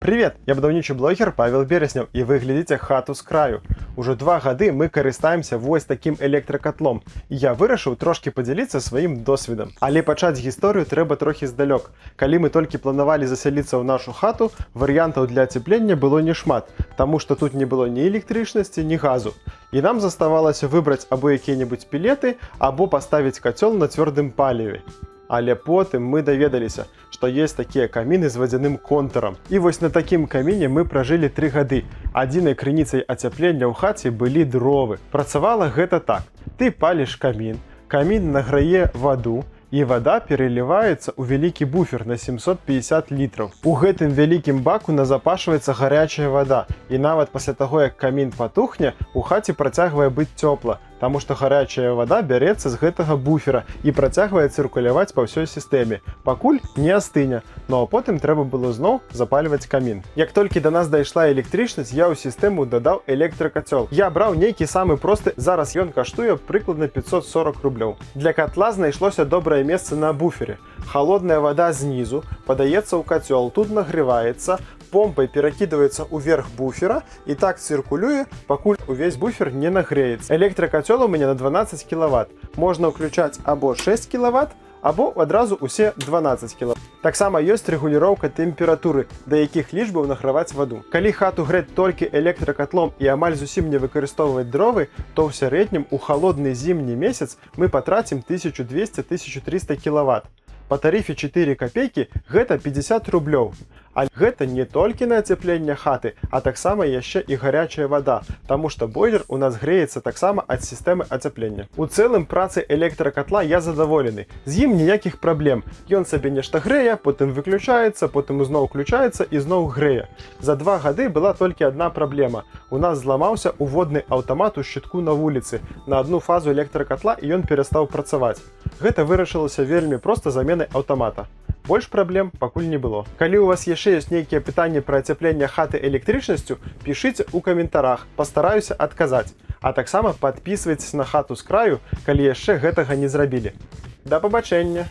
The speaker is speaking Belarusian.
Привет, я будаўнічы блогер Павел Береснев, і вы глядзіце хату з краю. Ужо 2 гады мы карыстаемся вось такім электракатлом, і я вырашыў трошки падзяліцца сваім досведам. Але пачаць гісторыю трэба трохі здалёк. Калі мы толькі планавалі засяліцца ў нашу хату, варыянтаў для ацяплення было немат, таму што тут не было ні электрычнасці, ні газу. І нам заставалася выбраць або якія-небудзь пелеты, або паставіць кацёл на цвёрдым паліве. Але потым мы даведаліся, што ёсць такія каміны з вадзяным контурам. І вось на такім каміне мы пражылі 3 гады. Адзінай крыніцай ацяплення ў хаце былі дровы. Працавала гэта так. Ты паліш камін, камін награе ваду, і вада пераліваецца ў вялікі буфер на 750 літраў. У гэтым вялікім баку назапашваецца гарячая вада, і нават пасля таго, як камін патухне, у хаце працягвае быць цёпла, таму што гарячая вада бярэцца з гэтага буфера і працягвае цыркуляваць па ўсёй сістэме, пакуль не астыне, ну а потым трэба было зноў запальваць камін. Як толькі да нас дайшла электрычнасць, я ў сістэму дадаў электракацёл. Я браў нейкі самы просты, зараз ён каштуе прыкладна 540 рублёў. Для катла знайшлося добрае месца на буфере. Холодная вода знизу подаецца ў кацёл, тут нагреваецца, помпой перакидываецца ўверх буфера і так циркулюе, пакуль увесь буфер не нагреецца. Электракацёл у меня на 12 кВт. Можна ўключаць або 6 кВт, або адразу усе 12 кВт. Таксама ёсць рэгуліроўка тэмпературы, да якіх лічбаў награваць ваду. Калі хату грэць толькі электракатлом і амаль зусім не выкарыстоўваць дровы, то ў сярэднім у халодны зімні месяц мы патрацім 1200-1300 кВт. Па тарыфе 4 копейкі гэта 50 рублёў. А гэта не толькі на ацяпленне хаты, а таксама яшчэ і гарячая вада, таму што бойлер у нас грэецца таксама ад сістэмы ацяплення. У цэлым працы электракатла я задаволены. З ім ніякіх праблем. Ён сабе нешта грэе, потым выключаецца, потым зноў включаецца і зноў грэе. За 2 гады была толькі адна праблема. У нас зламаўся уводны аўтамат у шчытку на вуліцы. На одну фазу электракатла і ён перастаў працаваць. Гэта вырашылася вельмі проста заменай аўтамата. Больш праблем пакуль не было. Калі у вас яшчэ ёсць нейкія пытанні пра ацяпленне хаты электрычнасцю, пішыце ў каментарах, пастараюся адказаць. А таксама падпісвайцеся на хату з краю, калі яшчэ гэтага не зрабілі. Да пабачэння!